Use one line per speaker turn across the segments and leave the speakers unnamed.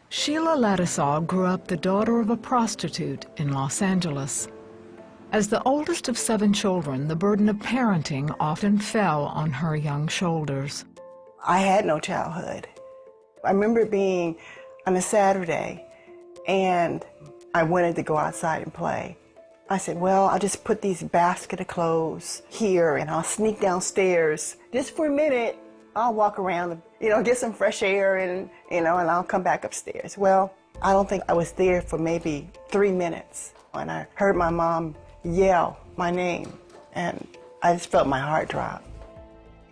Sheila Lattisaw grew up the daughter of a prostitute in Los Angeles. As the oldest of 7 children, the burden of parenting often fell on her young shoulders.
I had no childhood. I remember being on a Saturday and I wanted to go outside and play. I said, well, I'll just put these basket of clothes here and I'll sneak downstairs just for a minute. I'll walk around, get some fresh air and I'll come back upstairs. Well, I don't think I was there for maybe 3 minutes when I heard my mom yell my name and I just felt my heart drop.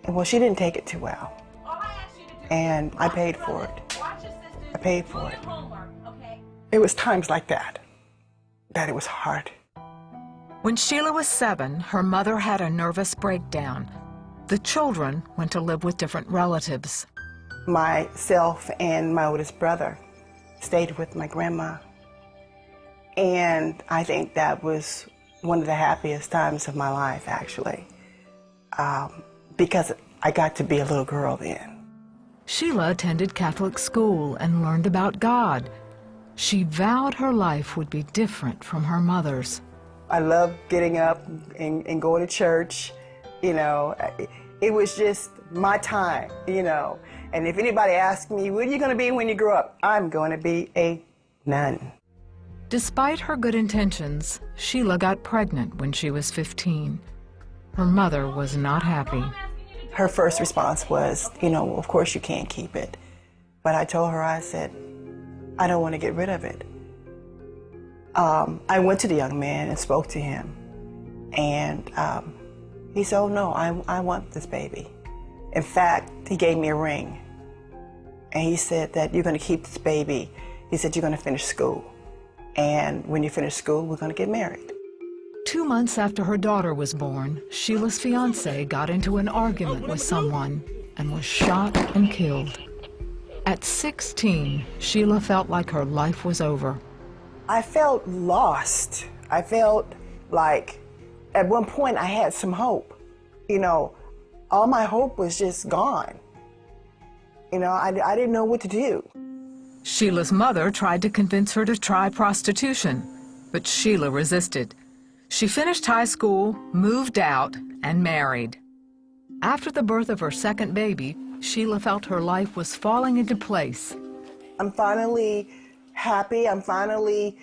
And well, she didn't take it too well. And I paid for it. I paid for it. It was times like that it was hard.
When Sheila was 7, her mother had a nervous breakdown. The children went to live with different relatives.
Myself and my oldest brother stayed with my grandma. And I think that was one of the happiest times of my life, actually, because I got to be a little girl then.
Sheila attended Catholic school and learned about God. She vowed her life would be different from her mother's.
I loved getting up and going to church. It was just my time, And if anybody asked me, what are you going to be when you grow up? I'm going to be a nun.
Despite her good intentions, Sheila got pregnant when she was 15. Her mother was not happy.
Her first response was, of course you can't keep it. But I told her, I said, I don't want to get rid of it. I went to the young man and spoke to him. And he said, oh no, I want this baby. In fact, he gave me a ring. And he said that you're going to keep this baby. He said, you're going to finish school. And when you finish school, we're going to get married.
2 months after her daughter was born, Sheila's fiance got into an argument with someone and was shot and killed. At 16, Sheila felt like her life was over.
I felt lost. I felt like at one point I had some hope. All my hope was just gone. I didn't know what to do.
Sheila's mother tried to convince her to try prostitution, but Sheila resisted. She finished high school, moved out, and married. After the birth of her second baby, Sheila felt her life was falling into place.
I'm finally happy. I'm finally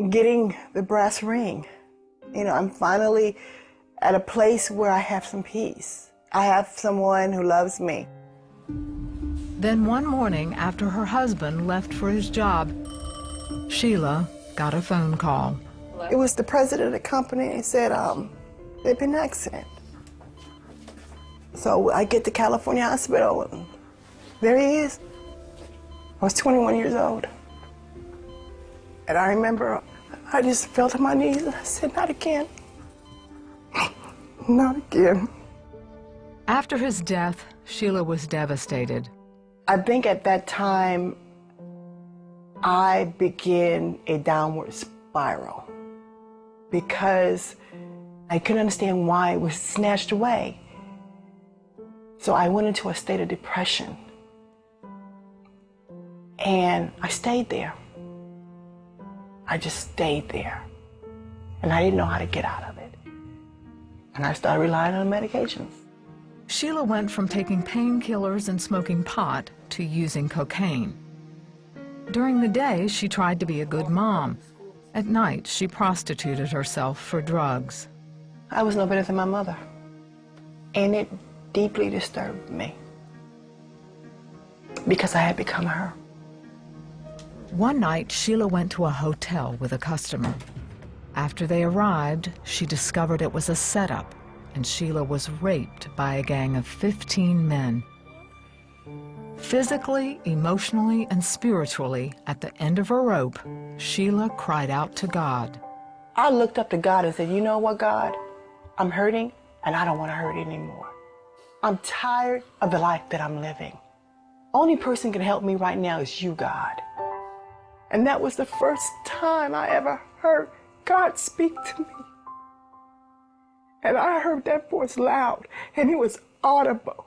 getting the brass ring. I'm finally at a place where I have some peace. I have someone who loves me.
Then one morning, after her husband left for his job, Sheila got a phone call.
It was the president of the company. He said, there'd been an accident. So I get to California Hospital, and there he is. I was 21 years old. And I remember I just fell to my knees and I said, not again. Not again.
After his death, Sheila was devastated.
I think at that time, I began a downward spiral because I couldn't understand why it was snatched away. So I went into a state of depression. And I stayed there. I just stayed there. And I didn't know how to get out of it. And I started relying on medications.
Sheila went from taking painkillers and smoking pot to using cocaine. During the day, she tried to be a good mom. At night, she prostituted herself for drugs.
I was no better than my mother. And it deeply disturbed me because I had become her.
One night, Sheila went to a hotel with a customer. After they arrived, she discovered it was a setup, and Sheila was raped by a gang of 15 men. Physically, emotionally, and spiritually, at the end of her rope, Sheila cried out to God.
I looked up to God and said, you know what, God? I'm hurting, and I don't want to hurt anymore. I'm tired of the life that I'm living. Only person who can help me right now is you, God. And that was the first time I ever heard God speak to me. And I heard that voice loud, and it was audible.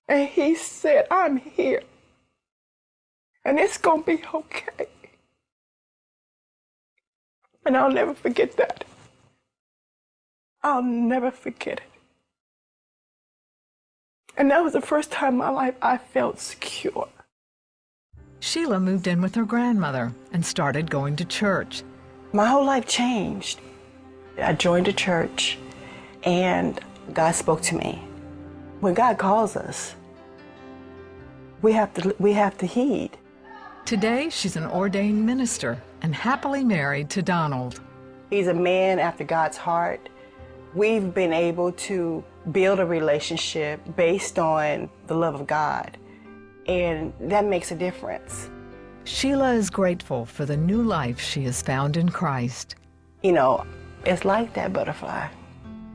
And he said, I'm here. And it's going to be okay. And I'll never forget that. I'll never forget it. And that was the first time in my life I felt secure.
Sheila moved in with her grandmother and started going to church.
My whole life changed. I joined a church and God spoke to me. When God calls us, we have to heed.
Today, she's an ordained minister and happily married to Donald.
He's a man after God's heart. We've been able to build a relationship based on the love of God, and that makes a difference.
Sheila is grateful for the new life she has found in Christ.
You know, it's like that butterfly.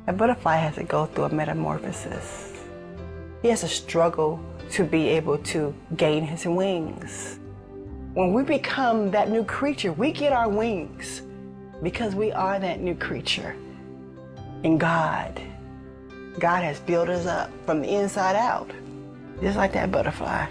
A butterfly has to go through a metamorphosis. He has to struggle to be able to gain his wings. When we become that new creature, we get our wings because we are that new creature. And God has built us up from the inside out, just like that butterfly.